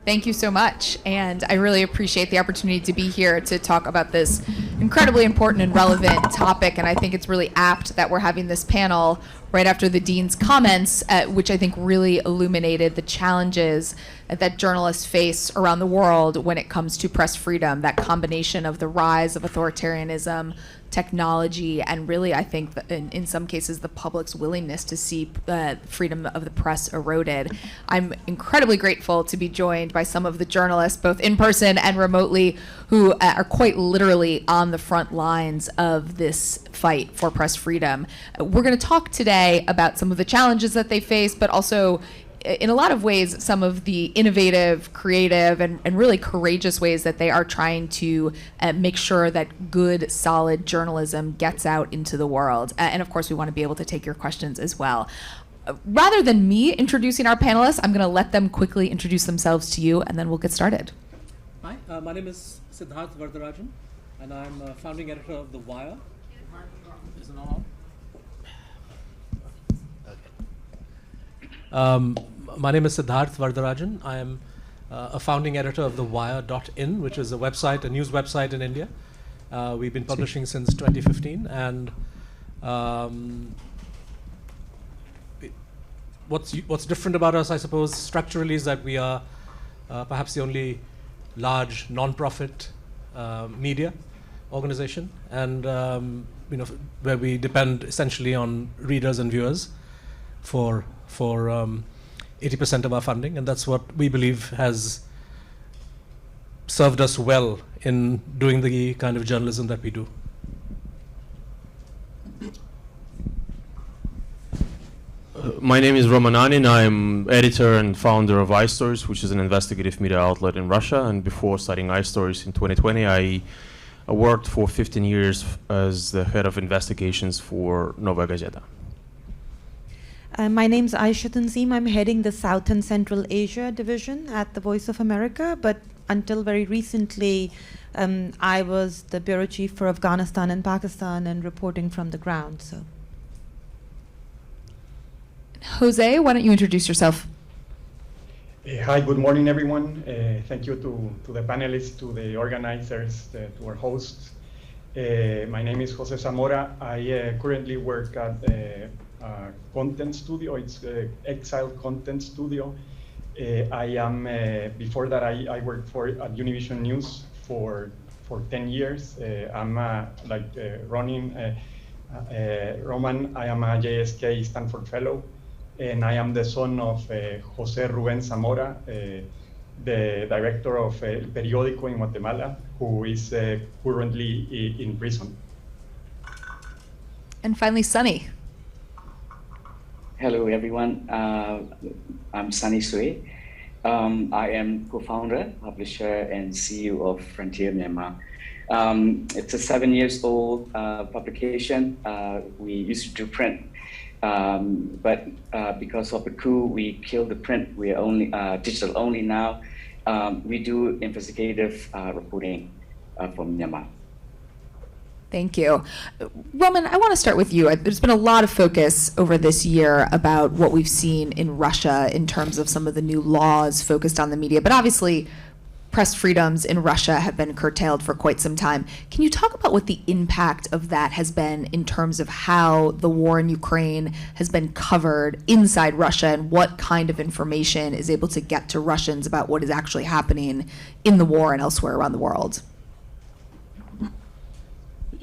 Thank you so much. And I really appreciate the opportunity to be here to talk about this incredibly important and relevant topic. And I think it's really apt that we're having this panel right after the dean's comments, which I think really illuminated the challenges that journalists face around the world when it comes to press freedom, that combination of the rise of authoritarianism, technology, and really, I think, in some cases, the public's willingness to see freedom of the press eroded. I'm incredibly grateful to be joined by some of the journalists, both in person and remotely, who are quite literally on the front lines of this fight for press freedom. We're going to talk today about some of the challenges that they face, but also in a lot of ways, some of the innovative, creative, and really courageous ways that they are trying to make sure that good, solid journalism gets out into the world. And of course, we want to be able to take your questions as well. Rather than me introducing our panelists, I'm going to let them quickly introduce themselves to you, and then we'll get started. Hi, my name is Siddharth Varadarajan, and I'm founding editor of The Wire. Is it on? Okay. My name is Siddharth Varadarajan. I am a founding editor of thewire.in, which is a news website in India. We've been publishing since 2015, and what's different about us, I suppose, structurally, is that we are perhaps the only large non-profit media organization, and where we depend essentially on readers and viewers for 80% of our funding, and that's what we believe has served us well in doing the kind of journalism that we do. My name is Roman Anin. I'm editor and founder of IStories, which is an investigative media outlet in Russia. And before starting IStories in 2020, I worked for 15 years as the head of investigations for Novaya Gazeta. My name's Ayesha Tanzeem. I'm heading the South and Central Asia division at the Voice of America, but until very recently, I was the bureau chief for Afghanistan and Pakistan and reporting from the ground. So, Jose, why don't you introduce yourself? Hi, good morning, everyone. Thank you to the panelists, to the organizers, to our hosts. My name is Jose Zamora. I currently work at content studio. It's Exile Content Studio. I am before that I worked at Univision News for 10 years. I'm running Roman. I am a JSK Stanford Fellow, and I am the son of Jose Ruben Zamora, the director of El Periódico in Guatemala, who is currently in prison. And finally, Sonny. Hello, everyone. I'm Sonny Sui. I am co-founder, publisher, and CEO of Frontier Myanmar. It's a 7-year-old publication. We used to do print, but because of the coup, we killed the print. We are only digital only now. We do investigative reporting from Myanmar. Thank you. Roman, I want to start with you. There's been a lot of focus over this year about what we've seen in Russia in terms of some of the new laws focused on the media, but obviously press freedoms in Russia have been curtailed for quite some time. Can you talk about what the impact of that has been in terms of how the war in Ukraine has been covered inside Russia and what kind of information is able to get to Russians about what is actually happening in the war and elsewhere around the world?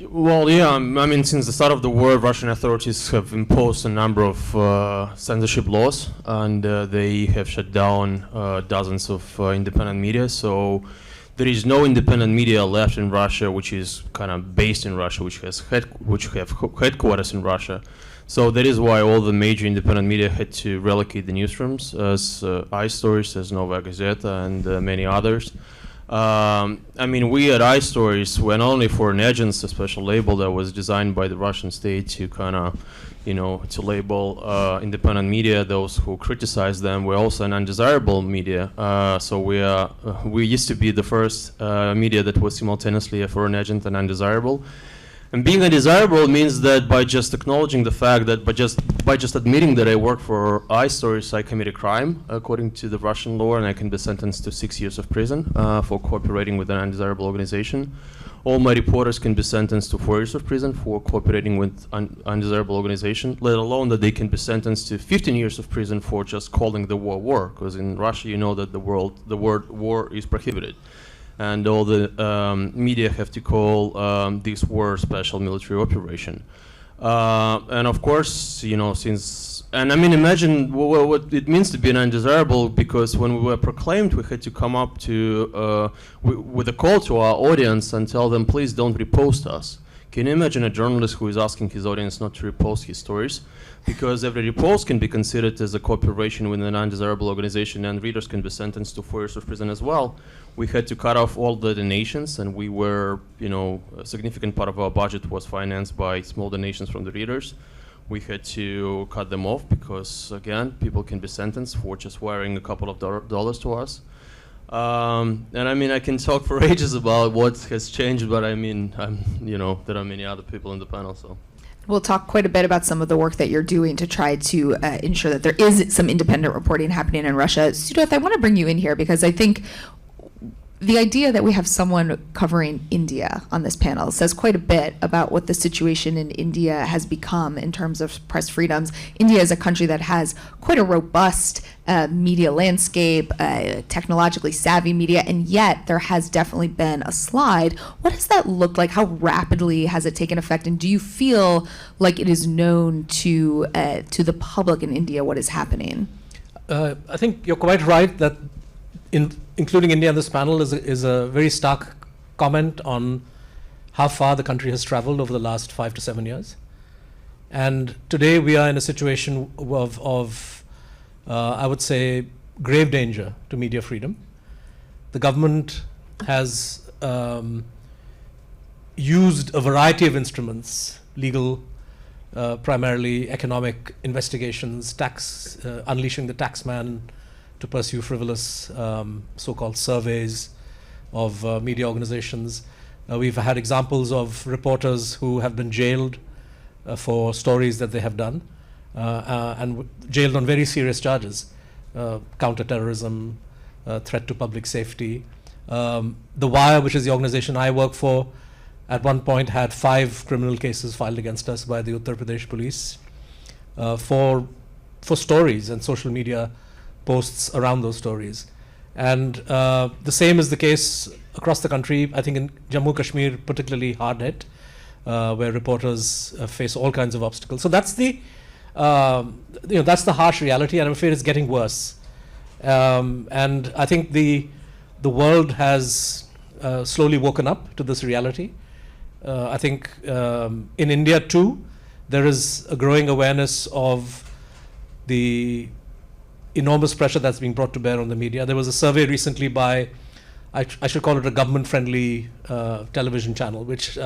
Well, yeah, I mean, since the start of the war, Russian authorities have imposed a number of censorship laws, and they have shut down dozens of independent media. So there is no independent media left in Russia, which is kind of based in Russia, which have headquarters in Russia. So that is why all the major independent media had to relocate the newsrooms, as IStories, as Novaya Gazeta, and many others. I mean, we at IStories went only for an agency, a special label that was designed by the Russian state to kind of, to label independent media, those who criticize them. We're also an undesirable media. So we used to be the first media that was simultaneously a foreign agent and undesirable. And being undesirable means that by just acknowledging the fact that by just admitting that I work for IStories, I commit a crime according to the Russian law, and I can be sentenced to 6 years of prison for cooperating with an undesirable organization. All my reporters can be sentenced to 4 years of prison for cooperating with undesirable organization, let alone that they can be sentenced to 15 years of prison for just calling the war, because in Russia you know that the word war is prohibited. And all the media have to call this war a special military operation. And of course, you know, and I mean, imagine what it means to be an undesirable, because when we were proclaimed, we had to come up to with a call to our audience and tell them, please don't repost us. Can you imagine a journalist who is asking his audience not to repost his stories? Because every repost can be considered as a cooperation with an undesirable organization, and readers can be sentenced to 4 years of prison as well. We had to cut off all the donations, and we were, you know, a significant part of our budget was financed by small donations from the readers. We had to cut them off because, again, people can be sentenced for just wiring a couple of dollars to us. And I mean, I can talk for ages about what has changed, but I mean, you know, there are many other people in the panel, so. We'll talk quite a bit about some of the work that you're doing to try to ensure that there is some independent reporting happening in Russia. Siddharth, I want to bring you in here because I think the idea that we have someone covering India on this panel says quite a bit about what the situation in India has become in terms of press freedoms. India is a country that has quite a robust media landscape, technologically savvy media, and yet there has definitely been a slide. What does that look like? How rapidly has it taken effect? And do you feel like it is known to the public in India what is happening? I think you're quite right that including India on this panel is a very stark comment on how far the country has traveled over the last 5 to 7 years. And today we are in a situation of I would say, grave danger to media freedom. The government has used a variety of instruments, legal, primarily economic investigations, unleashing the taxman to pursue frivolous so-called surveys of media organizations. We've had examples of reporters who have been jailed for stories that they have done and jailed on very serious charges, counterterrorism, threat to public safety. The Wire, which is the organization I work for, at one point had 5 criminal cases filed against us by the Uttar Pradesh police for stories and social media posts around those stories. And the same is the case across the country. I think in Jammu Kashmir, particularly hard hit, where reporters face all kinds of obstacles. So that's the that's the harsh reality, and I'm afraid it's getting worse. And I think the world has slowly woken up to this reality. I think in India too, there is a growing awareness of the enormous pressure that's being brought to bear on the media. There was a survey recently by, I should call it a government-friendly television channel, which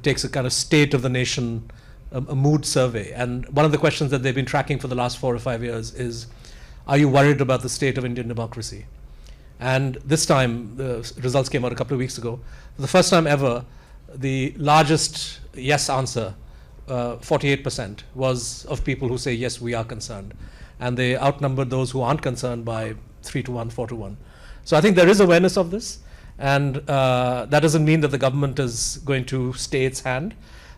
takes a kind of state of the nation, a mood survey. And one of the questions that they've been tracking for the last 4 or 5 years is, are you worried about the state of Indian democracy? And this time, the results came out a couple of weeks ago. For the first time ever, the largest yes answer, 48%, was of people who say, yes, we are concerned. And they outnumbered those who aren't concerned by 3 to 1, 4 to 1. So I think there is awareness of this, and that doesn't mean that the government is going to stay its hand.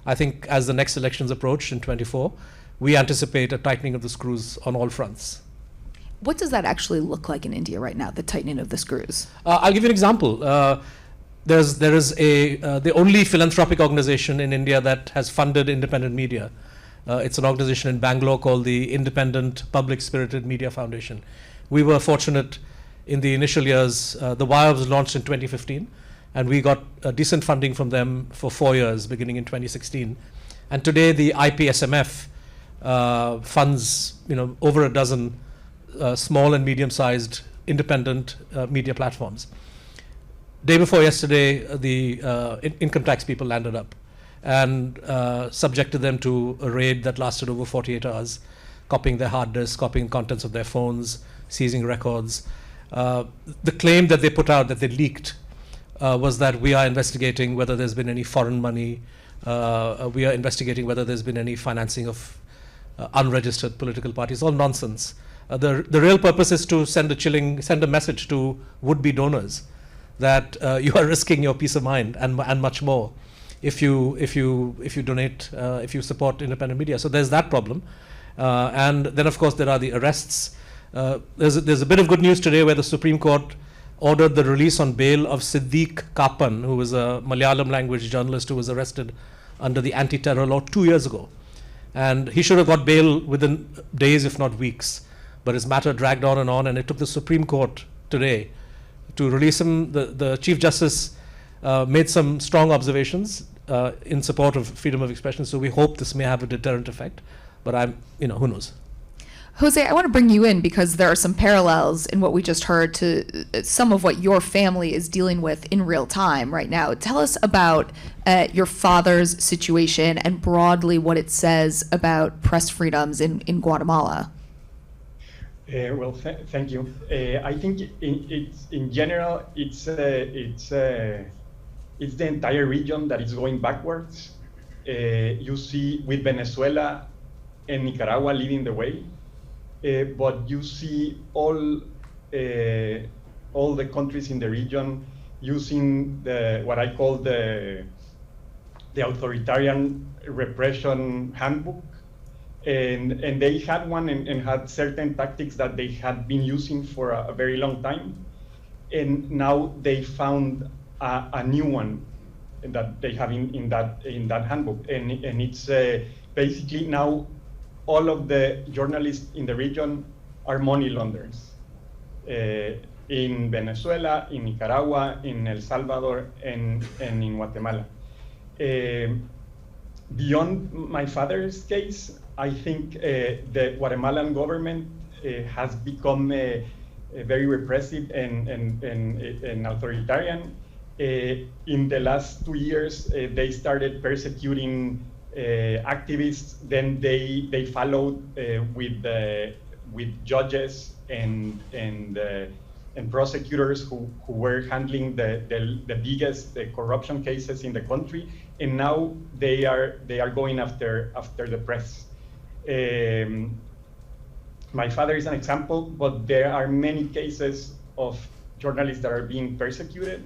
I think as the next elections approach in 24, we anticipate a tightening of the screws on all fronts. What does that actually look like in India right now, the tightening of the screws? I'll give you an example. There is the only philanthropic organization in India that has funded independent media. It's an organization in Bangalore called the Independent Public Spirited Media Foundation. We were fortunate in the initial years. The Wire was launched in 2015, and we got decent funding from them for 4 years, beginning in 2016. And today, the IPSMF funds, over a dozen small and medium-sized independent media platforms. Day before yesterday, the income tax people landed up and subjected them to a raid that lasted over 48 hours, copying their hard disks, copying contents of their phones, seizing records. The claim that they put out, that they leaked, was that we are investigating whether there's been any foreign money we are investigating whether there's been any financing of unregistered political parties. All nonsense. The real purpose is to send a message to would-be donors that you are risking your peace of mind and much more if you donate, if you support independent media. So there's that problem, and then of course there are the arrests. There's a bit of good news today where the Supreme Court ordered the release on bail of Siddique Kapan, who was a Malayalam language journalist who was arrested under the anti-terror law 2 years ago. And he should have got bail within days, if not weeks. But his matter dragged on, and it took the Supreme Court today to release him. The Chief Justice made some strong observations in support of freedom of expression, so we hope this may have a deterrent effect. But who knows? Jose, I want to bring you in because there are some parallels in what we just heard to some of what your family is dealing with in real time right now. Tell us about your father's situation and broadly what it says about press freedoms in Guatemala. Well, thank you. I think in general, it's the entire region that is going backwards. You see with Venezuela and Nicaragua leading the way. But you see all the countries in the region using what I call the authoritarian repression handbook, and they had one and had certain tactics that they had been using for a very long time, and now they found a new one that they have in that handbook, and it's basically now. All of the journalists in the region are money launderers. In Venezuela, in Nicaragua, in El Salvador, and in Guatemala. Beyond my father's case, I think the Guatemalan government has become very repressive and authoritarian. In the last 2 years, they started persecuting activists. Then they followed with judges and prosecutors who were handling the biggest corruption cases in the country, and now they are going after the press. My father is an example, but there are many cases of journalists that are being persecuted,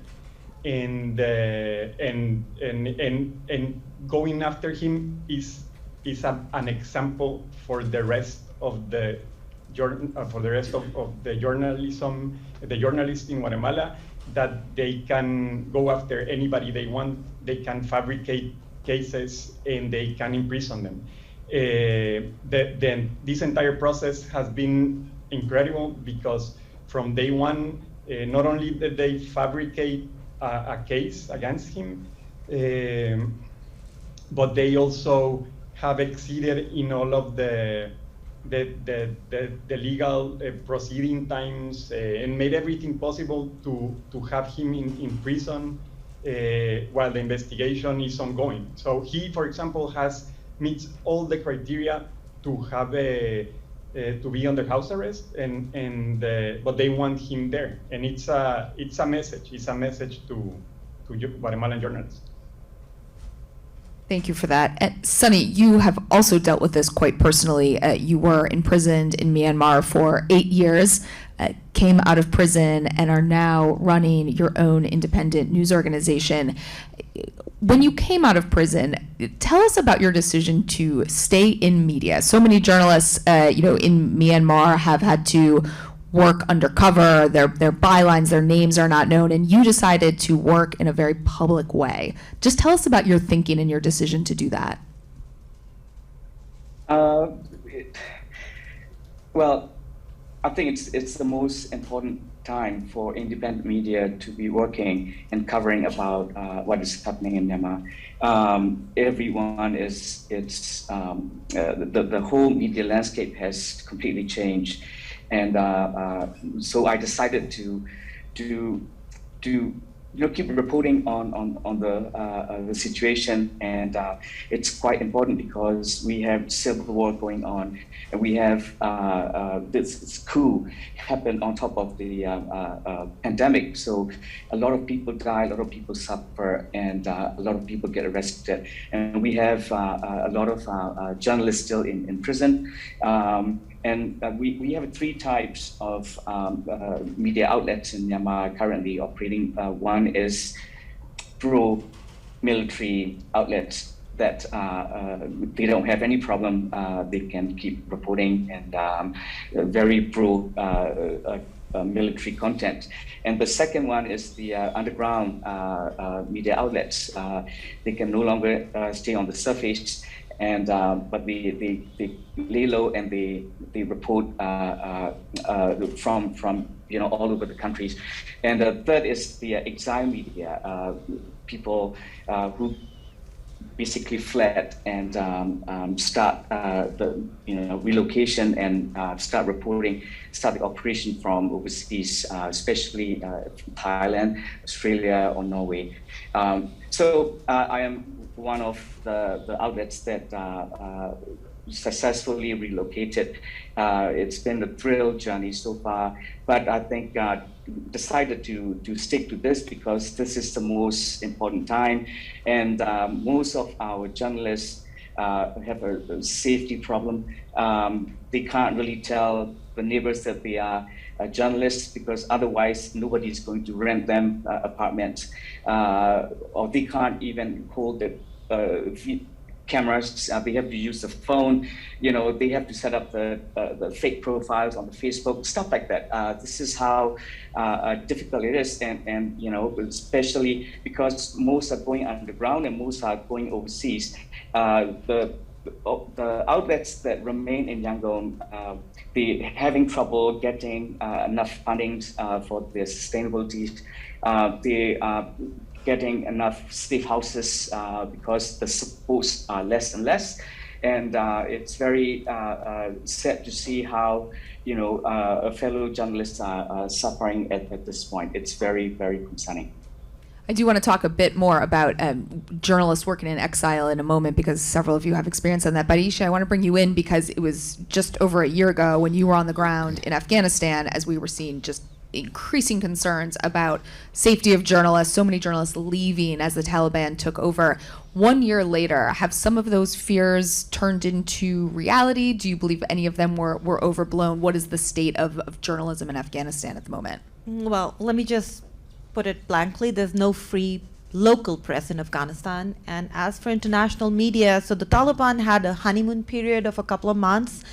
and going after him is an example for the rest of the journalists in Guatemala, that they can go after anybody they want, they can fabricate cases, and they can imprison them. This entire process has been incredible because from day one, not only did they fabricate a case against him, but they also have exceeded in all of the legal proceeding times and made everything possible to have him in prison while the investigation is ongoing. So he, for example, meets all the criteria to have to be under house arrest, but they want him there, and it's a message. It's a message to Guatemalan journalists. Thank you for that. And Sonny, you have also dealt with this quite personally. You were imprisoned in Myanmar for 8 years, came out of prison, and are now running your own independent news organization. When you came out of prison, tell us about your decision to stay in media. So many journalists, in Myanmar have had to work undercover, their bylines, their names are not known, and you decided to work in a very public way. Just tell us about your thinking and your decision to do that. Well, I think it's the most important time for independent media to be working and covering about what is happening in Myanmar. Everyone the whole media landscape has completely changed. And so I decided to keep reporting on the situation, and it's quite important because we have civil war going on, and we have this coup happen on top of the pandemic. So a lot of people die, a lot of people suffer, and a lot of people get arrested, and we have a lot of journalists still in prison. And we have three types of media outlets in Myanmar currently operating. One is pro-military outlets that they don't have any problem. They can keep reporting and very pro-military content. And the second one is the underground media outlets. They can no longer stay on the surface, and but they lay low and they report from all over the countries. And the third is the exile media, people who basically fled and start the relocation and start the operation from overseas, especially Thailand, Australia, or Norway. So I am one of the outlets that successfully relocated. It's been a thrill journey so far, but I think decided to stick to this because this is the most important time, and most of our journalists have a safety problem. They can't really tell the neighbors that they are journalists because otherwise nobody's going to rent them apartments, or they can't even hold the cameras. They have to use the phone. They have to set up the fake profiles on the Facebook, stuff like that. This is how difficult it is, and especially because most are going underground and most are going overseas. The outlets that remain in Yangon, they're having trouble getting enough funding for their sustainability. They are getting enough safe houses because the supports are less and less, and it's very sad to see how fellow journalists are suffering at this point. It's very, very concerning. I do want to talk a bit more about journalists working in exile in a moment because several of you have experience on that. But Ayesha, I want to bring you in because it was just over a year ago when you were on the ground in Afghanistan as we were seeing just increasing concerns about safety of journalists, so many journalists leaving as the Taliban took over. 1 year later, have some of those fears turned into reality? Do you believe any of them were overblown? What is the state of journalism in Afghanistan at the moment? Well, let me just put it blankly. There's no free local press in Afghanistan. And as for international media, so the Taliban had a honeymoon period of a couple of months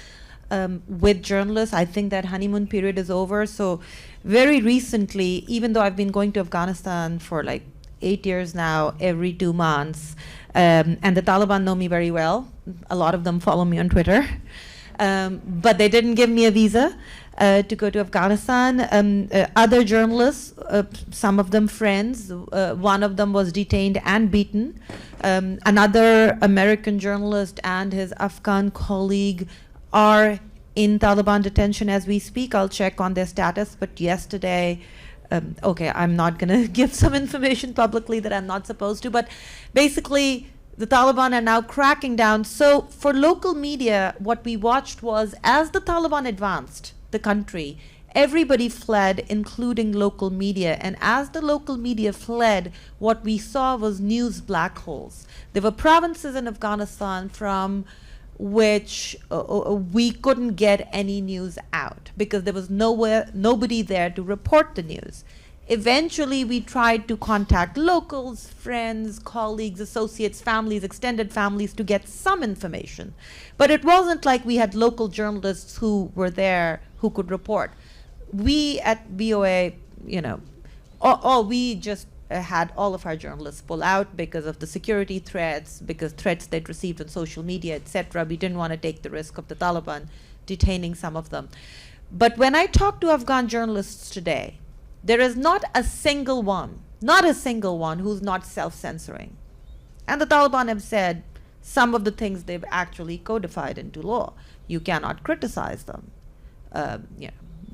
with journalists. I think that honeymoon period is over. So very recently, even though I've been going to Afghanistan for like 8 years now, every 2 months, and the Taliban know me very well. A lot of them follow me on Twitter. But they didn't give me a visa to go to Afghanistan. Other journalists, some of them friends, one of them was detained and beaten. Another American journalist and his Afghan colleague are in Taliban detention as we speak. I'll check on their status, but yesterday, okay, I'm not going to give some information publicly that I'm not supposed to, but basically the Taliban are now cracking down. So for local media, what we watched was as the Taliban advanced the country, everybody fled, including local media. And as the local media fled, what we saw was news black holes. There were provinces in Afghanistan from which we couldn't get any news out because there was nobody there to report the news. Eventually, we tried to contact locals, friends, colleagues, associates, families, extended families to get some information. But it wasn't like we had local journalists who were there who could report. We at VOA, we just had all of our journalists pull out because of the security threats, because threats they'd received on social media, etc. We didn't want to take the risk of the Taliban detaining some of them. But when I talk to Afghan journalists today, there is not a single one who's not self-censoring. And the Taliban have said some of the things they've actually codified into law. You cannot criticize them.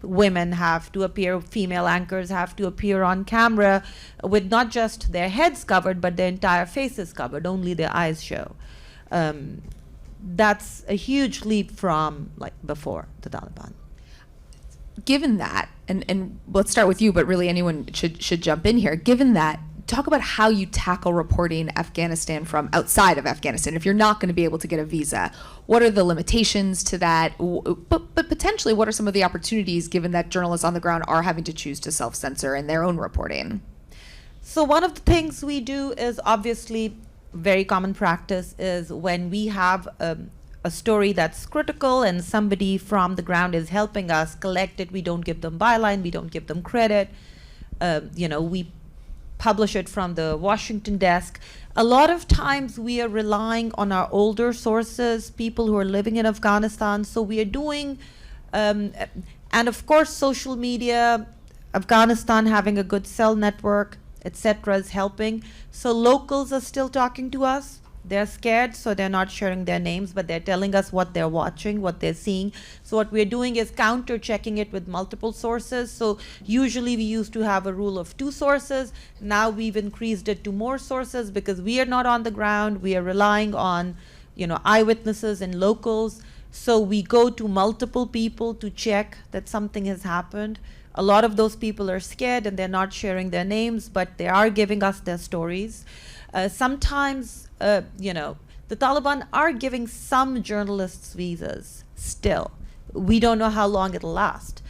women have to appear, female anchors have to appear on camera with not just their heads covered, but their entire faces covered, only their eyes show. That's a huge leap from like before the Taliban. Given that, and let's start with you, but really anyone should jump in here. Given that, talk about how you tackle reporting Afghanistan from outside of Afghanistan. If you're not going to be able to get a visa, what are the limitations to that? But potentially, what are some of the opportunities given that journalists on the ground are having to choose to self-censor in their own reporting? So one of the things we do is obviously very common practice is when we have a story that's critical and somebody from the ground is helping us collect it, we don't give them byline, we don't give them credit. We publish it from the Washington desk. A lot of times we are relying on our older sources, people who are living in Afghanistan. So we are doing, and of course social media, Afghanistan having a good cell network, etc. is helping. So locals are still talking to us. They're scared, so they're not sharing their names, but they're telling us what they're watching, what they're seeing. So what we're doing is counter-checking it with multiple sources. So usually we used to have a rule of 2 sources. Now we've increased it to more sources because we are not on the ground. We are relying on, eyewitnesses and locals. So we go to multiple people to check that something has happened. A lot of those people are scared and they're not sharing their names, but they are giving us their stories. Sometimes, the Taliban are giving some journalists visas still. We don't know how long it'll last.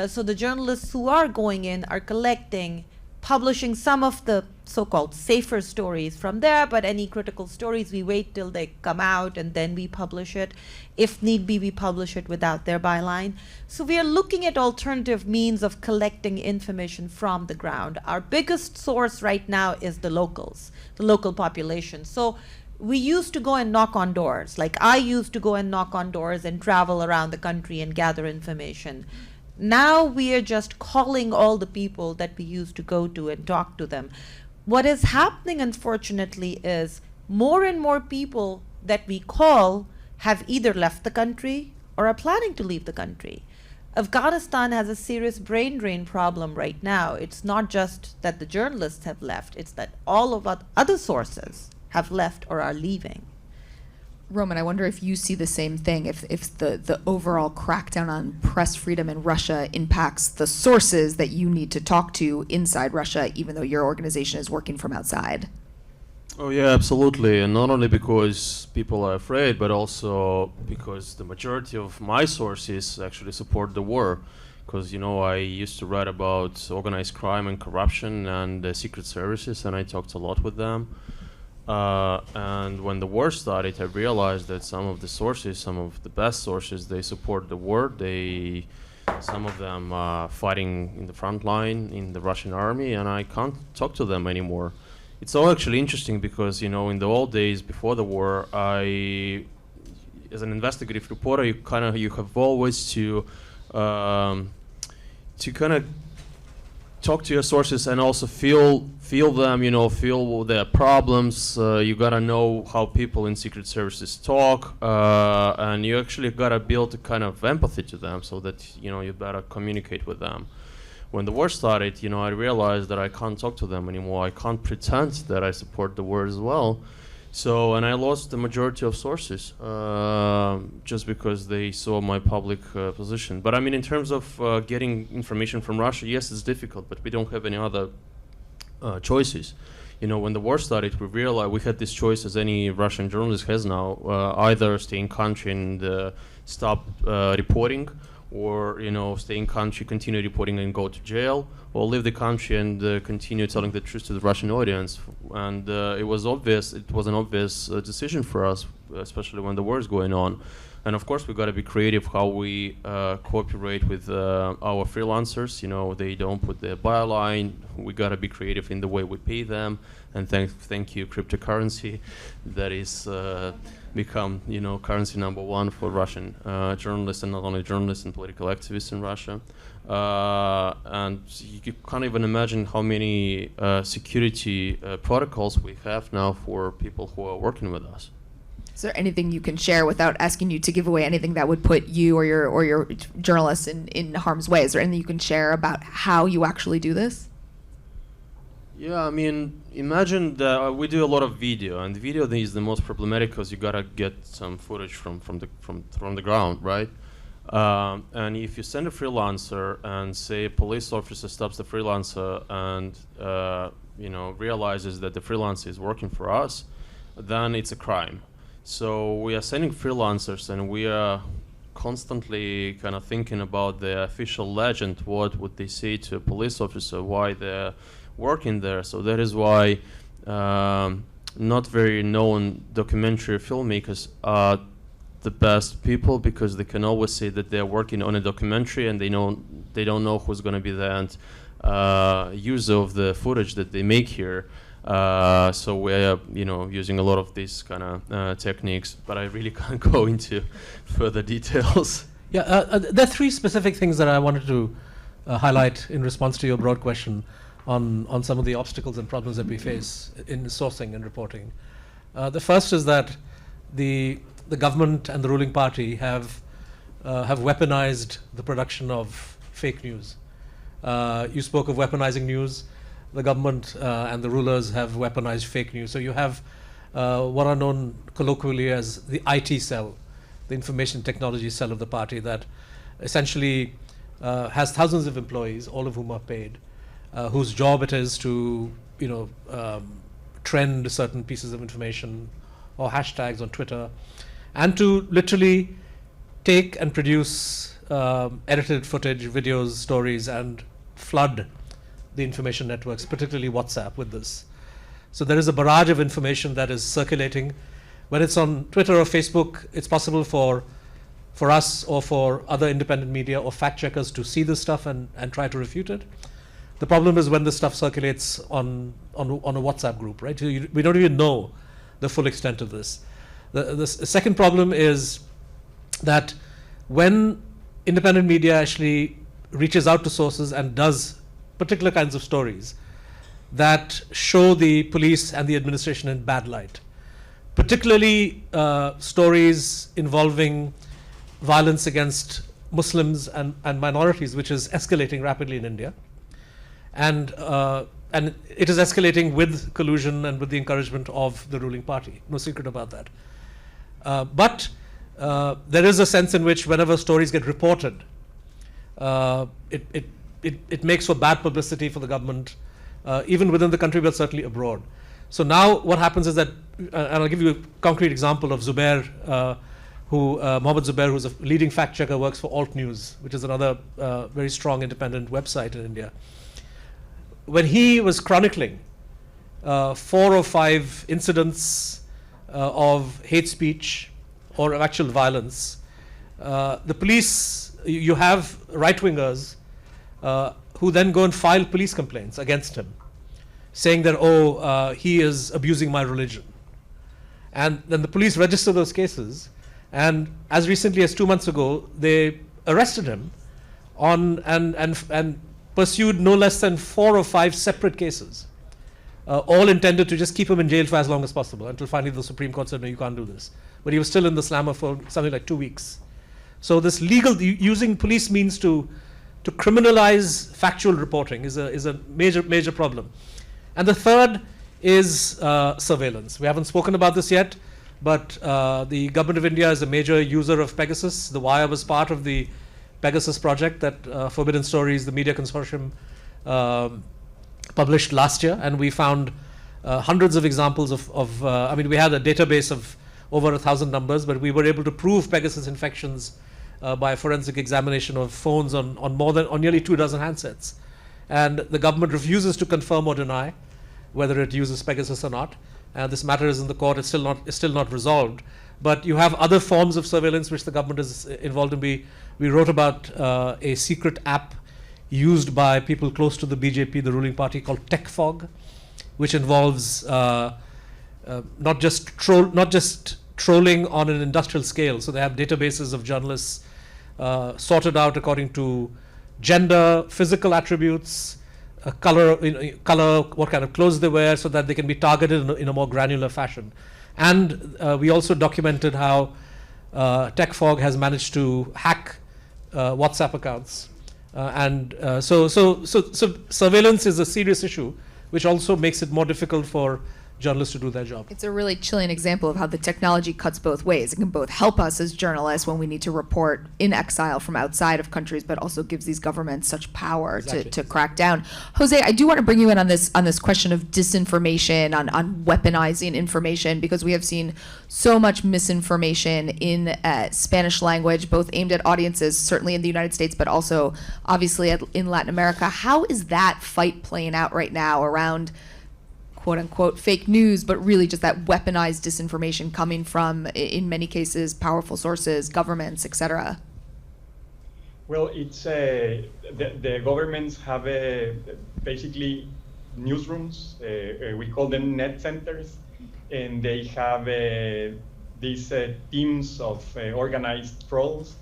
So the journalists who are going in are collecting, publishing some of the so-called safer stories from there, but any critical stories, we wait till they come out and then we publish it. If need be, we publish it without their byline. So we are looking at alternative means of collecting information from the ground. Our biggest source right now is the locals, the local population. So we used to go and knock on doors. Like I used to go and knock on doors and travel around the country and gather information. Now we are just calling all the people that we used to go to and talk to them. What is happening, unfortunately, is more and more people that we call have either left the country or are planning to leave the country. Afghanistan has a serious brain drain problem right now. It's not just that the journalists have left, it's that all of our other sources have left or are leaving. Roman, I wonder if you see the same thing, if the overall crackdown on press freedom in Russia impacts the sources that you need to talk to inside Russia, even though your organization is working from outside. Oh yeah, absolutely, and not only because people are afraid, but also because the majority of my sources actually support the war. Because, I used to write about organized crime and corruption and secret services, and I talked a lot with them. And when the war started, I realized that some of the sources, some of the best sources, they support the war. Some of them are fighting in the front line in the Russian army, and I can't talk to them anymore. It's all actually interesting because, in the old days before the war, as an investigative reporter, you have always to kind of talk to your sources and also feel them, feel their problems. You gotta know how people in secret services talk, and you actually gotta build a kind of empathy to them so that, you better communicate with them. When the war started, I realized that I can't talk to them anymore. I can't pretend that I support the war as well. And I lost the majority of sources just because they saw my public position. But I mean, in terms of getting information from Russia, yes, it's difficult, but we don't have any other choices. When the war started, we realized we had this choice, as any Russian journalist has now, either stay in country and stop reporting, or stay in country, continue reporting and go to jail, or leave the country and continue telling the truth to the Russian audience. And it was an obvious decision for us, especially when the war is going on. And of course we got to be creative how we cooperate with our freelancers. They don't put their byline. We got to be creative in the way we pay them. And thank you, cryptocurrency, that is become currency number one for Russian journalists, and not only journalists and political activists in Russia. And you can't even imagine how many security protocols we have now for people who are working with us. Is there anything you can share without asking you to give away anything that would put you or your journalists in harm's way? Is there anything you can share about how you actually do this? Yeah, I mean, imagine that we do a lot of video, and video is the most problematic because you gotta get some footage from the ground, right? And if you send a freelancer and say a police officer stops the freelancer and realizes that the freelancer is working for us, then it's a crime. So we are sending freelancers, and we are constantly kind of thinking about the official legend. What would they say to a police officer? Why they're working there? So that is why not very known documentary filmmakers are the best people, because they can always say that they're working on a documentary, and they don't know who's going to be the end user of the footage that they make here. So we're using a lot of these kind of techniques, but I really can't go into further details. Yeah, there are three specific things that I wanted to highlight in response to your broad question on some of the obstacles and problems that we face in sourcing and reporting. The first is that the government and the ruling party have weaponized the production of fake news. You spoke of weaponizing news. The government and the rulers have weaponized fake news. So you have what are known colloquially as the IT cell, the information technology cell of the party, that essentially has thousands of employees, all of whom are paid, whose job it is to trend certain pieces of information or hashtags on Twitter, and to literally take and produce edited footage, videos, stories, and flood the information networks, particularly WhatsApp, with this. So there is a barrage of information that is circulating. When it's on Twitter or Facebook, it's possible for us or for other independent media or fact checkers to see this stuff and try to refute it. The problem is when this stuff circulates on a WhatsApp group, right? We don't even know the full extent of this. The second problem is that when independent media actually reaches out to sources and does particular kinds of stories that show the police and the administration in bad light, particularly stories involving violence against Muslims and minorities, which is escalating rapidly in India. And it is escalating with collusion and with the encouragement of the ruling party. No secret about that. But there is a sense in which whenever stories get reported, it makes for bad publicity for the government, even within the country, but certainly abroad. So now what happens is that, and I'll give you a concrete example of Zubair, Mohammed Zubair, who's a leading fact checker, works for Alt News, which is another very strong independent website in India. When he was chronicling 4 or 5 incidents of hate speech or of actual violence, the police, you have right-wingers who then go and file police complaints against him, saying that, he is abusing my religion. And then the police register those cases, and as recently as 2 months ago, they arrested him and pursued no less than 4 or 5 separate cases, all intended to just keep him in jail for as long as possible, until finally the Supreme Court said, no, you can't do this. But he was still in the slammer for something like 2 weeks. So this using police means to criminalize factual reporting is a major problem. And the third is surveillance. We haven't spoken about this yet, but the government of India is a major user of Pegasus. The Wire was part of the Pegasus project that Forbidden Stories, the media consortium, published last year, and we found hundreds of examples of we had a database of over 1,000 numbers, but we were able to prove Pegasus infections by a forensic examination of phones on nearly 24 handsets. And the government refuses to confirm or deny whether it uses Pegasus or not. This matter is in the court. It's still not resolved. But you have other forms of surveillance which the government is involved in. We wrote about a secret app used by people close to the BJP, the ruling party, called Tech Fog, which involves not just trolling on an industrial scale. So they have databases of journalists sorted out according to gender, physical attributes, color, what kind of clothes they wear, so that they can be targeted in a more granular fashion. And we also documented how TechFog has managed to hack WhatsApp accounts. So surveillance is a serious issue, which also makes it more difficult for journalists to do their job. It's a really chilling example of how the technology cuts both ways. It can both help us as journalists when we need to report in exile from outside of countries, but also gives these governments such power to crack down. Jose, I do want to bring you in on this question of disinformation, on weaponizing information, because we have seen so much misinformation in Spanish language, both aimed at audiences, certainly in the United States, but also obviously in Latin America. How is that fight playing out right now around quote unquote fake news, but really just that weaponized disinformation coming from, in many cases, powerful sources, governments, etc.? Well, it's the governments have basically newsrooms. We call them net centers, and they have these teams of organized trolls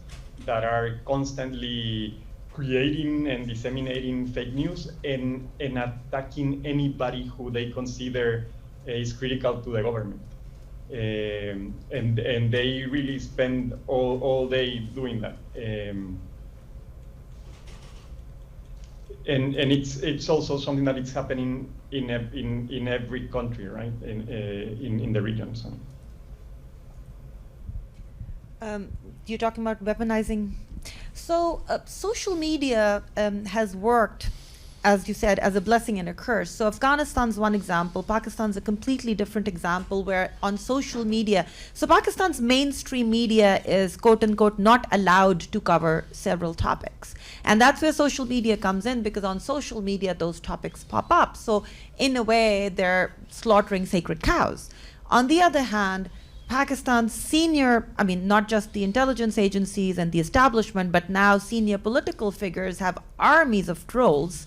that are constantly creating and disseminating fake news and attacking anybody who they consider is critical to the government. And they really spend all day doing that. And it's also something that is happening in every country, right? In the region. So. You're talking about weaponizing. So social media has worked, as you said, as a blessing and a curse. So Afghanistan's one example. Pakistan's a completely different example, where on social media, so Pakistan's mainstream media is quote unquote not allowed to cover several topics. And that's where social media comes in, because on social media those topics pop up. So in a way they're slaughtering sacred cows. On the other hand, Pakistan's senior, I mean, not just the intelligence agencies and the establishment, but now senior political figures have armies of trolls,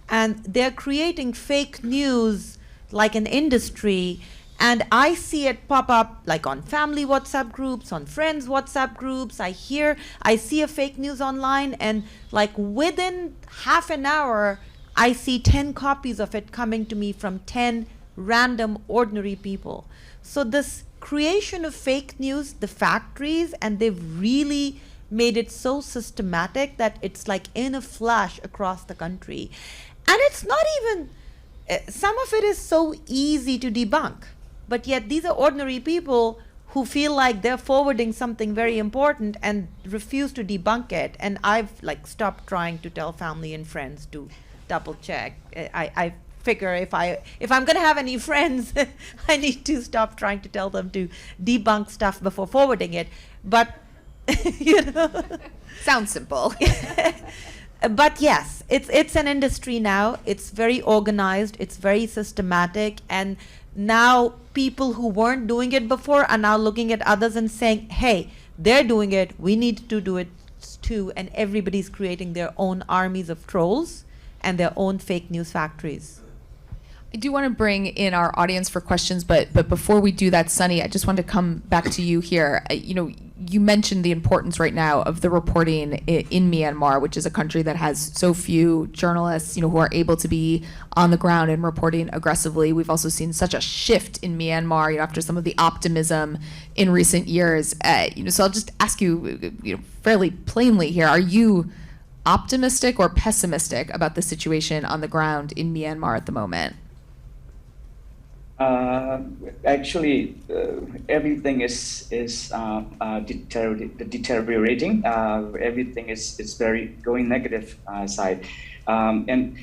and they're creating fake news like an industry. And I see it pop up like on family WhatsApp groups, on friends WhatsApp groups. I see a fake news online, and like within half an hour, I see 10 copies of it coming to me from 10 random ordinary people. So this creation of fake news, the factories, and they've really made it so systematic that it's like in a flash across the country. And it's not even, some of it is so easy to debunk, but yet these are ordinary people who feel like they're forwarding something very important and refuse to debunk it. And I've like stopped trying to tell family and friends to double check. I figure if I'm going to have any friends, I need to stop trying to tell them to debunk stuff before forwarding it. But you know, sounds simple. But yes, it's an industry now. It's very organized. It's very systematic. And now people who weren't doing it before are now looking at others and saying, hey, they're doing it, we need to do it too. And everybody's creating their own armies of trolls and their own fake news factories. I do want to bring in our audience for questions, but before we do that, Sonny, I just want to come back to you here. You mentioned the importance right now of the reporting in Myanmar, which is a country that has so few journalists, who are able to be on the ground and reporting aggressively. We've also seen such a shift in Myanmar, after some of the optimism in recent years. So I'll just ask you, fairly plainly here: are you optimistic or pessimistic about the situation on the ground in Myanmar at the moment? Actually, everything is deteriorating. Everything is very going negative side. And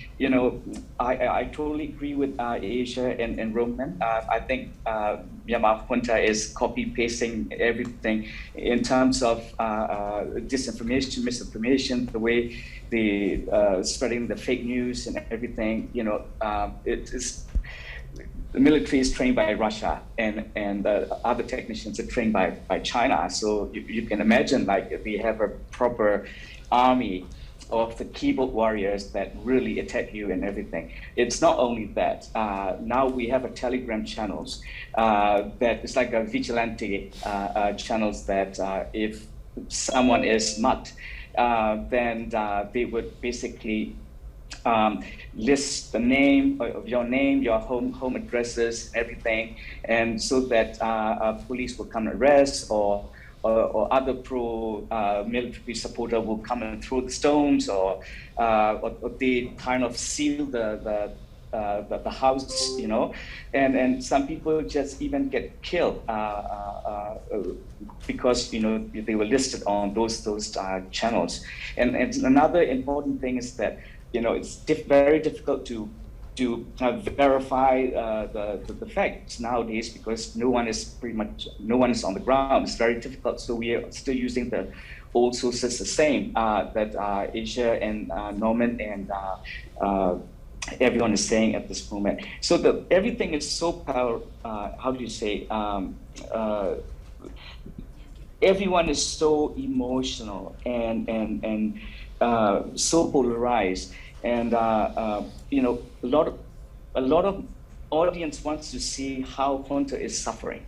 I totally agree with Ayesha and Roman. I think Myanmar junta is copy pasting everything in terms of disinformation, misinformation, the way they spreading the fake news and everything. It is. The military is trained by Russia, and the other technicians are trained by China. So you can imagine, like, if we have a proper army of the keyboard warriors that really attack you and everything. It's not only that. Now we have a Telegram channels that is like a vigilante channels that if someone is mugged, then they would basically list the name of your name, your home addresses, everything, and so that police will come and arrest, or other pro-military supporter will come and throw the stones, or they kind of seal the house, you know, and some people just even get killed because, you know, they were listed on those channels. And another important thing is that, you know, it's very difficult to verify the facts nowadays, because no one is on the ground. It's very difficult. So we are still using the old sources, the same that Ayesha and Norman and everyone is saying at this moment. So everything is so how do you say? Everyone is so emotional and so polarized, and you know, a lot of audience wants to see how Hunter is suffering.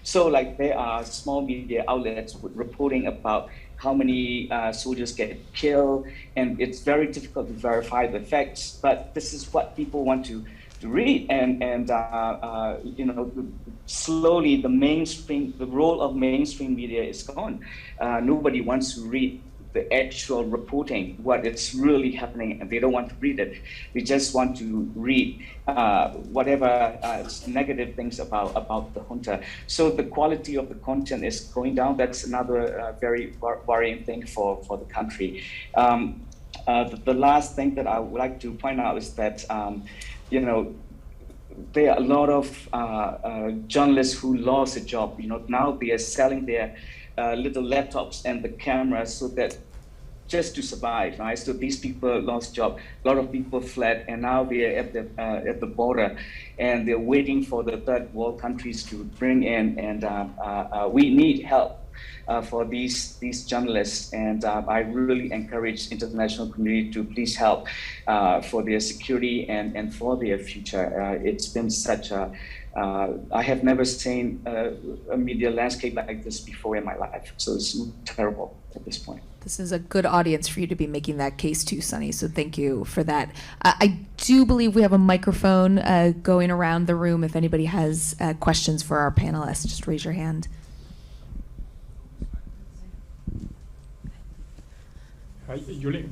So like there are small media outlets reporting about how many soldiers get killed, and it's very difficult to verify the facts, but this is what people want to read, and you know, slowly the role of mainstream media is gone. Nobody wants to read the actual reporting, what is really happening, and they don't want to read it. They just want to read whatever negative things about the junta. So the quality of the content is going down. That's another very worrying thing for the country. The last thing that I would like to point out is that, you know, there are a lot of journalists who lost a job. You know, now they are selling their little laptops and the cameras so that just to survive, right? So these people lost job. A lot of people fled, and now they are at the border, and they're waiting for the third world countries to bring in. And we need help for these journalists, and I really encourage international community to please help for their security and for their future. It's been such a I have never seen a media landscape like this before in my life, so it's terrible at this point. This is a good audience for you to be making that case to, Sonny, so thank you for that. I do believe we have a microphone going around the room. If anybody has questions for our panelists, just raise your hand. Hi, Julie.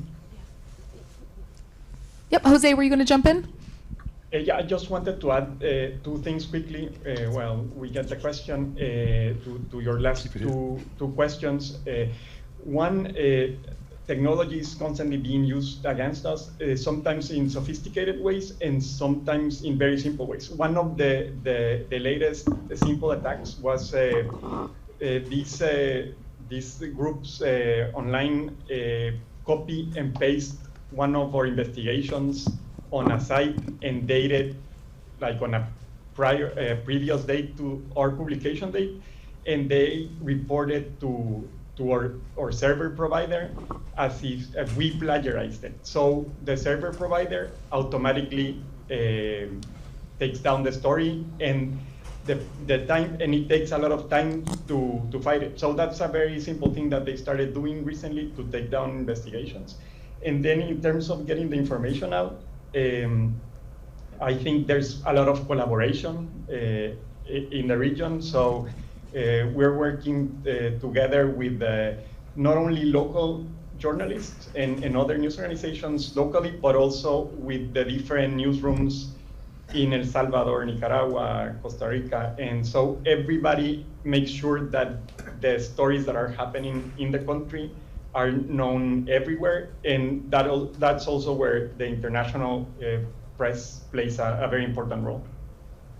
Yep, Jose, were you going to jump in? Yeah, I just wanted to add two things quickly. Well, we get the question to your last two questions. One, technology is constantly being used against us, sometimes in sophisticated ways and sometimes in very simple ways. One of the latest simple attacks was these groups online copy and paste one of our investigations on a site and date it like on a previous date to our publication date, and they reported to our server provider as if we plagiarized it. So the server provider automatically takes down the story, and the time, and it takes a lot of time to fight it. So that's a very simple thing that they started doing recently to take down investigations. And then in terms of getting the information out, I think there's a lot of collaboration in the region. So we're working together with not only local journalists and other news organizations locally, but also with the different newsrooms in El Salvador, Nicaragua, Costa Rica. And so everybody makes sure that the stories that are happening in the country are known everywhere. And that's also where the international press plays a very important role.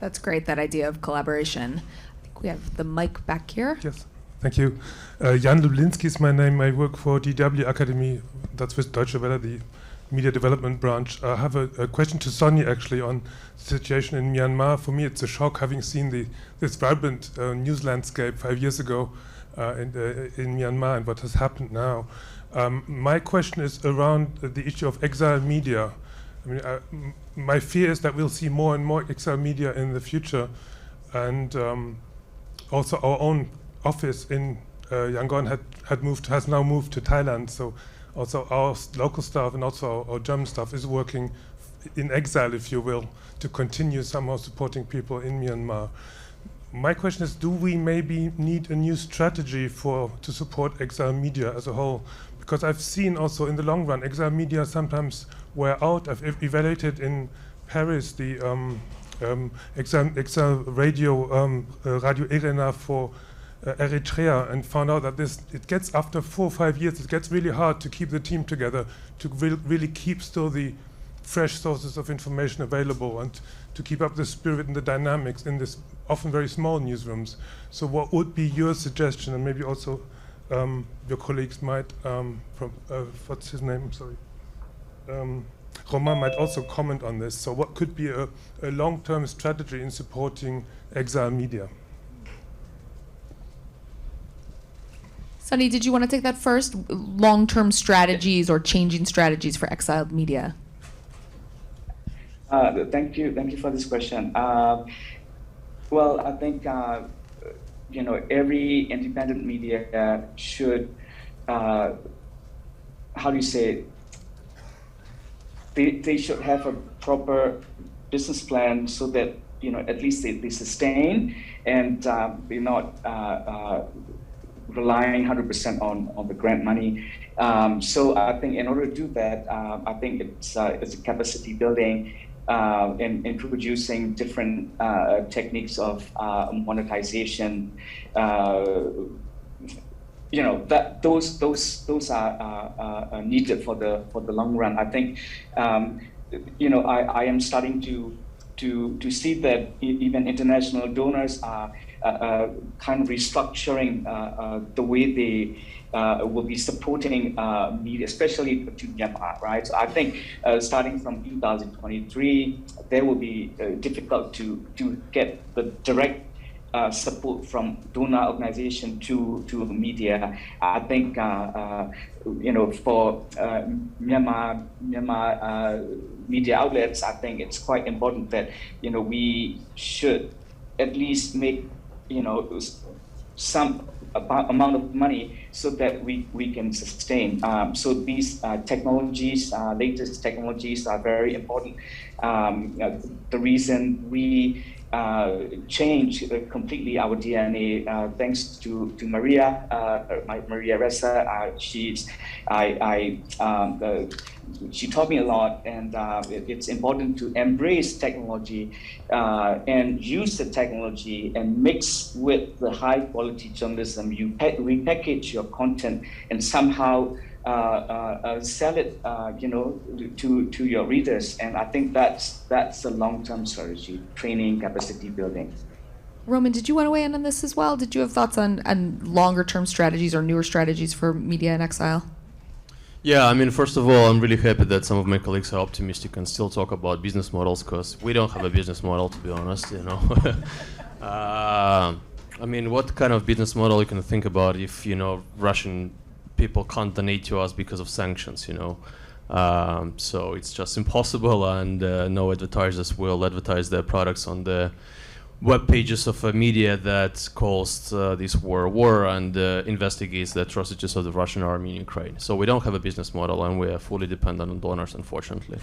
That's great, that idea of collaboration. I think we have the mic back here. Yes, thank you. Jan Lublinski is my name. I work for DW Akademie, that's with Deutsche Welle, the media development branch. I have a question to Sonny actually on the situation in Myanmar. For me, it's a shock having seen this vibrant news landscape 5 years ago in Myanmar and what has happened now. My question is around the issue of exile media. I mean, my fear is that we'll see more and more exile media in the future, and also our own office in Yangon has now moved to Thailand. So also our local staff and also our German staff is working in exile, if you will, to continue somehow supporting people in Myanmar. My question is, do we maybe need a new strategy to support exile media as a whole? Because I've seen also in the long run, exile media sometimes wear out. I've evaluated in Paris the exile radio, Radio Irena for Eritrea, and found out that it gets, after 4 or 5 years, it gets really hard to keep the team together, to really keep still the fresh sources of information available and to keep up the spirit and the dynamics in this often very small newsrooms. So what would be your suggestion, and maybe also your colleagues might, what's his name, I'm sorry, Romain might also comment on this. So what could be a long-term strategy in supporting exile media? Sonny, did you want to take that first? Long-term strategies or changing strategies for exiled media? Thank you for this question. Well, I think every independent media should, how do you say, they should have a proper business plan so that at least they sustain and they're not relying 100% on the grant money. So I think in order to do that, I think it's a capacity building. In introducing different techniques of monetization, that those are needed for the long run. I think I am starting to see that even international donors are kind of restructuring the way they will be supporting media, especially to Myanmar, right? So I think starting from 2023, there will be difficult to get the direct support from donor organization to media. I think for Myanmar media outlets, I think it's quite important that we should at least make some amount of money so that we can sustain. So these technologies, latest technologies are very important. The reason we change completely our DNA, thanks to Maria, Maria Ressa. She taught me a lot, and it's important to embrace technology and use the technology and mix with the high quality journalism. You repackage your content and somehow sell it, to your readers. And I think that's a long-term strategy: training, capacity building. Roman, did you want to weigh in on this as well? Did you have thoughts on longer-term strategies or newer strategies for media in exile? Yeah, I mean, first of all, I'm really happy that some of my colleagues are optimistic and still talk about business models, because we don't have a business model, to be honest, I mean, what kind of business model you can think about if, Russian people can't donate to us because of sanctions, So it's just impossible, and no advertisers will advertise their products on the web pages of a media that calls this war a war and investigates the atrocities of the Russian army in Ukraine. So we don't have a business model, and we are fully dependent on donors, unfortunately.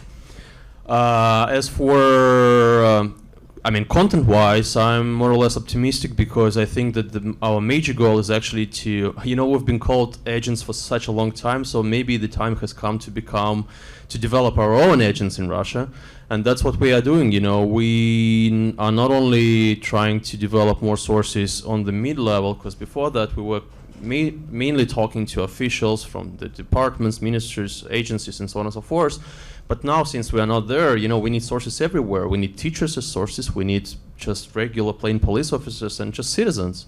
As for content-wise, I'm more or less optimistic, because I think that our major goal is actually to, we've been called agents for such a long time, so maybe the time has come to develop our own agents in Russia, and that's what we are doing. We are not only trying to develop more sources on the mid-level, because before that we were mainly talking to officials from the departments, ministers, agencies, and so on and so forth. But now, since we are not there, we need sources everywhere. We need teachers as sources. We need just regular plain police officers and just citizens.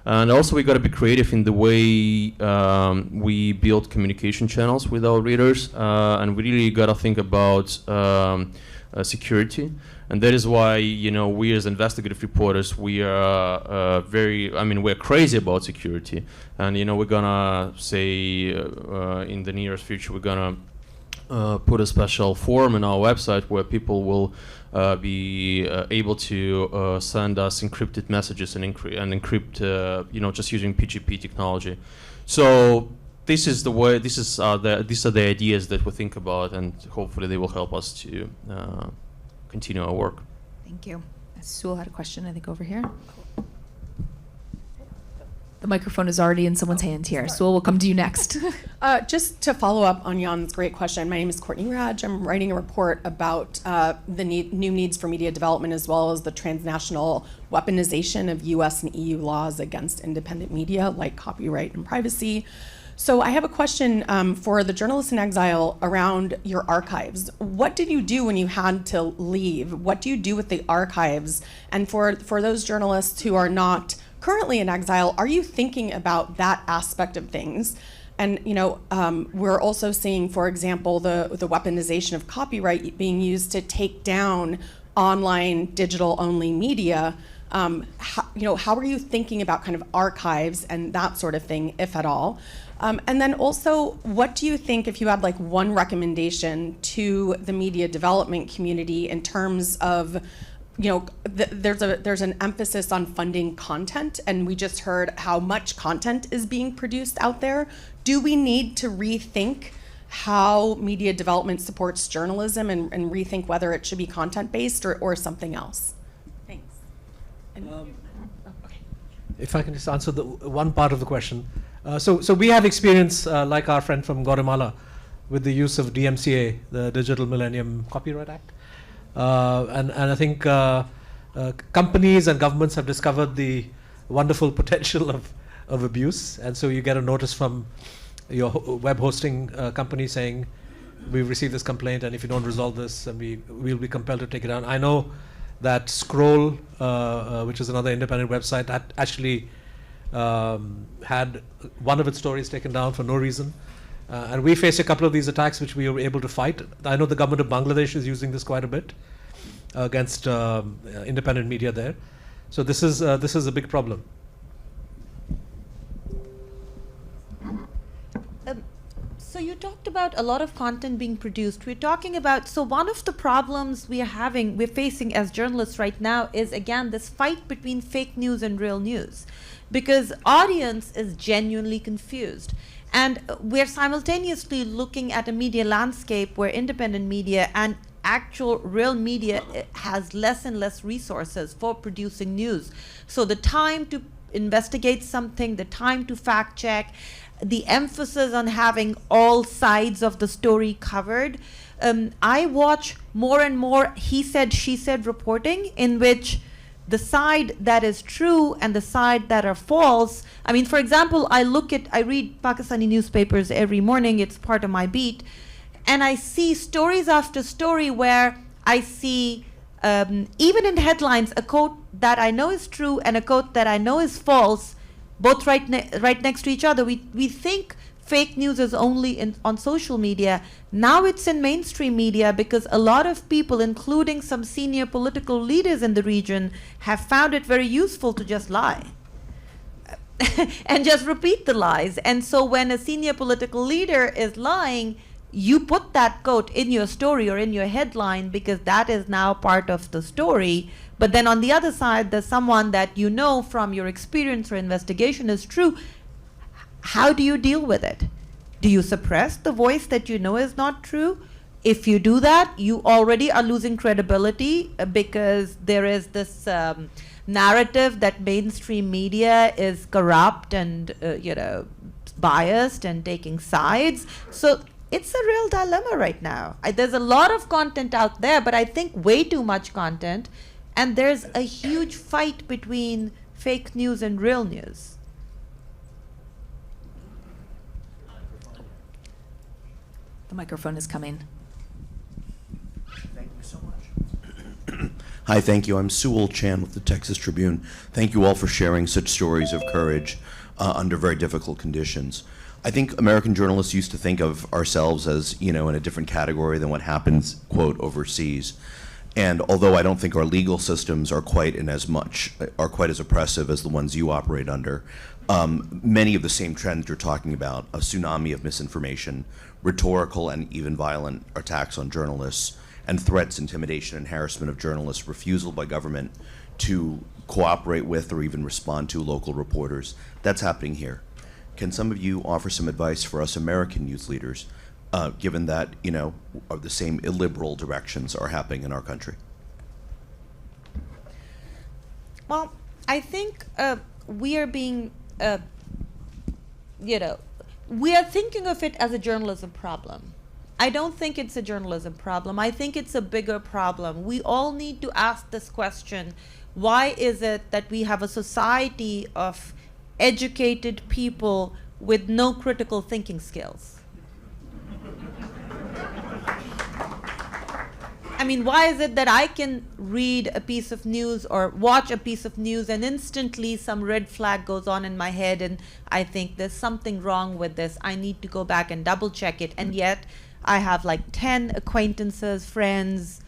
And also, we got to be creative in the way we build communication channels with our readers. And we really got to think about security. And that is why, we as investigative reporters, we are we're crazy about security. And, we're gonna say in the nearest future, we're gonna put a special form in our website where people will be able to send us encrypted messages and encrypt, just using PGP technology. So this is the way. These are the ideas that we think about, and hopefully they will help us to continue our work. Thank you. Sewell had a question, I think, over here. The microphone is already in someone's hand here. Sewell, we'll come to you next. Just to follow up on Jan's great question, my name is Courtney Raj. I'm writing a report about the new needs for media development, as well as the transnational weaponization of US and EU laws against independent media, like copyright and privacy. So I have a question for the journalists in exile around your archives. What did you do when you had to leave? What do you do with the archives? And for those journalists who are not currently in exile, are you thinking about that aspect of things? And we're also seeing, for example, the weaponization of copyright being used to take down online digital-only media. How are you thinking about kind of archives and that sort of thing, if at all? And then also, what do you think, if you had like one recommendation to the media development community in terms of, there's an emphasis on funding content, and we just heard how much content is being produced out there. Do we need to rethink how media development supports journalism and rethink whether it should be content-based or something else? Thanks. Okay. If I can just answer the one part of the question. So we have experience, like our friend from Guatemala, with the use of DMCA, the Digital Millennium Copyright Act. And I think companies and governments have discovered the wonderful potential of abuse. And so you get a notice from your web hosting company saying, we've received this complaint, and if you don't resolve this, we'll be compelled to take it down. I know that Scroll, which is another independent website, that actually had one of its stories taken down for no reason. And we faced a couple of these attacks which we were able to fight. I know the government of Bangladesh is using this quite a bit against independent media there. So this is a big problem. So you talked about a lot of content being produced. We're talking about, so one of the problems we're facing as journalists right now is, again, this fight between fake news and real news, because audience is genuinely confused. And we're simultaneously looking at a media landscape where independent media and actual real media has less and less resources for producing news. So the time to investigate something, the time to fact check, the emphasis on having all sides of the story covered. I watch more and more he said, she said reporting in which the side that is true and the side that are false. I mean, for example, I read Pakistani newspapers every morning, it's part of my beat, and I see stories after story where I see, even in headlines, a quote that I know is true and a quote that I know is false, both right next to each other. We think fake news is only on social media. Now it's in mainstream media because a lot of people, including some senior political leaders in the region, have found it very useful to just lie and just repeat the lies. And so when a senior political leader is lying, you put that quote in your story or in your headline because that is now part of the story. But then on the other side, there's someone that you know from your experience or investigation is true. How do you deal with it? Do you suppress the voice that you know is not true? If you do that, you already are losing credibility because there is this narrative that mainstream media is corrupt and biased and taking sides. So it's a real dilemma right now. There's a lot of content out there, but I think way too much content. And there's a huge fight between fake news and real news. The microphone is coming. Thank you so much. Hi, thank you. I'm Sewell Chan with the Texas Tribune. Thank you all for sharing such stories of courage under very difficult conditions. I think American journalists used to think of ourselves as, in a different category than what happens, quote, overseas. And although I don't think our legal systems are quite as oppressive as the ones you operate under, many of the same trends you're talking about, a tsunami of misinformation, rhetorical and even violent attacks on journalists, and threats, intimidation, and harassment of journalists, refusal by government to cooperate with or even respond to local reporters, that's happening here. can some of you offer some advice for us American youth leaders, given that, the same illiberal directions are happening in our country? Well, I think we are being, we are thinking of it as a journalism problem. I don't think it's a journalism problem. I think it's a bigger problem. We all need to ask this question: why is it that we have a society of educated people with no critical thinking skills? I mean, why is it that I can read a piece of news or watch a piece of news and instantly some red flag goes on in my head and I think there's something wrong with this, I need to go back and double check it, and yet I have like 10 acquaintances, friends,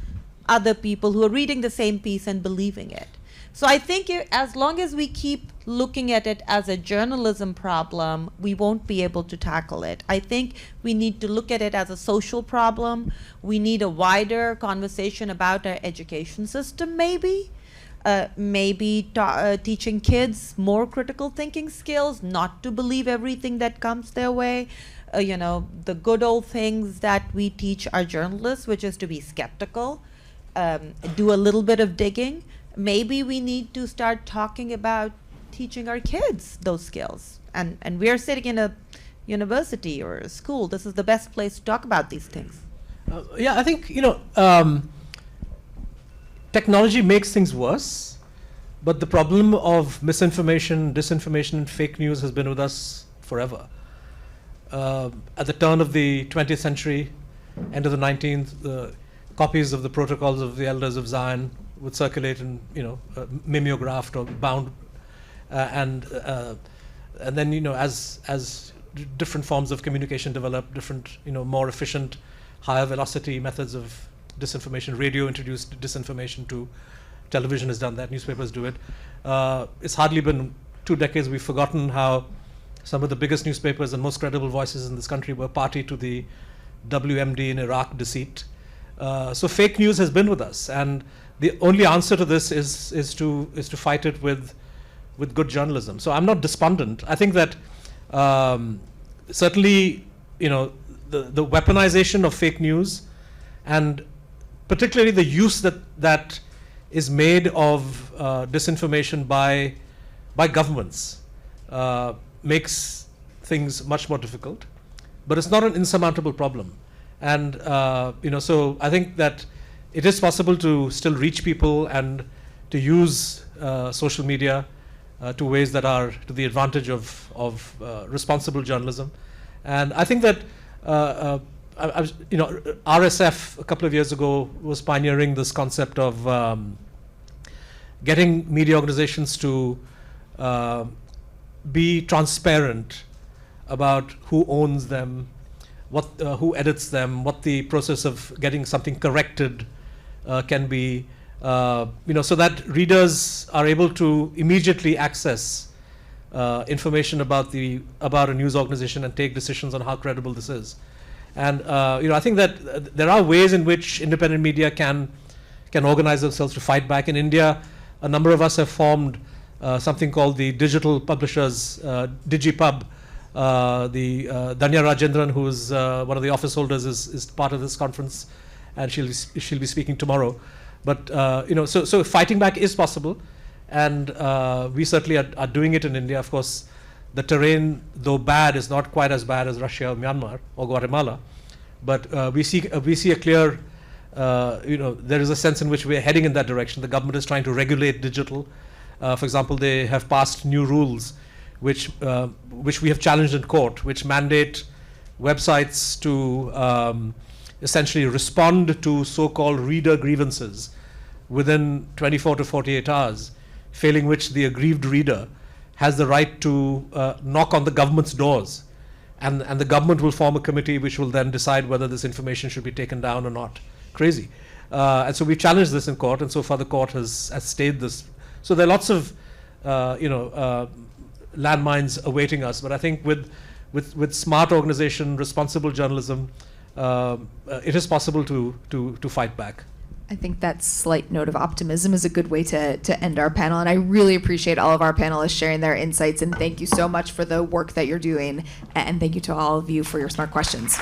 other people who are reading the same piece and believing it. So I think as long as we keep looking at it as a journalism problem, we won't be able to tackle it. I think we need to look at it as a social problem. We need a wider conversation about our education system, maybe. Teaching kids more critical thinking skills, not to believe everything that comes their way. The good old things that we teach our journalists, which is to be skeptical, do a little bit of digging. Maybe we need to start talking about teaching our kids those skills. And we're sitting in a university or a school. This is the best place to talk about these things. I think, technology makes things worse, but the problem of misinformation, disinformation, and fake news has been with us forever. At the turn of the 20th century, end of the 19th, the copies of the protocols of the Elders of Zion would circulate in, mimeographed or bound, and then, as different forms of communication developed, different, more efficient, higher velocity methods of disinformation. Radio introduced disinformation to television has done that. Newspapers do it. It's hardly been 2 decades. We've forgotten how some of the biggest newspapers and most credible voices in this country were party to the WMD in Iraq deceit. So fake news has been with us, and the only answer to this is to fight it with good journalism. So I'm not despondent. I think that certainly, the weaponization of fake news, and particularly the use that is made of disinformation by governments, makes things much more difficult. But it's not an insurmountable problem. And so I think that it is possible to still reach people and to use social media to ways that are to the advantage of responsible journalism. And I think that RSF a couple of years ago was pioneering this concept of getting media organizations to be transparent about who owns them, who edits them, what the process of getting something corrected can be, so that readers are able to immediately access information about a news organization and take decisions on how credible this is. And I think that there are ways in which independent media can organize themselves to fight back. In India, a number of us have formed something called the Digital Publishers DigiPub. The Danya Rajendran, who is one of the office holders, is part of this conference, and she'll be speaking tomorrow. But so fighting back is possible, and we certainly are doing it in India. Of course, the terrain, though bad, is not quite as bad as Russia or Myanmar or Guatemala. But we see a clear, there is a sense in which we are heading in that direction. The government is trying to regulate digital. For example, they have passed new rules which we have challenged in court, which mandate websites to essentially respond to so-called reader grievances within 24 to 48 hours, failing which the aggrieved reader has the right to knock on the government's doors, and the government will form a committee which will then decide whether this information should be taken down or not. Crazy. And so we challenged this in court, and so far the court has stayed this. So there are lots of landmines awaiting us, but I think with smart organization, responsible journalism, it is possible to fight back. I think that slight note of optimism is a good way to end our panel. And I really appreciate all of our panelists sharing their insights. And thank you so much for the work that you're doing. And thank you to all of you for your smart questions.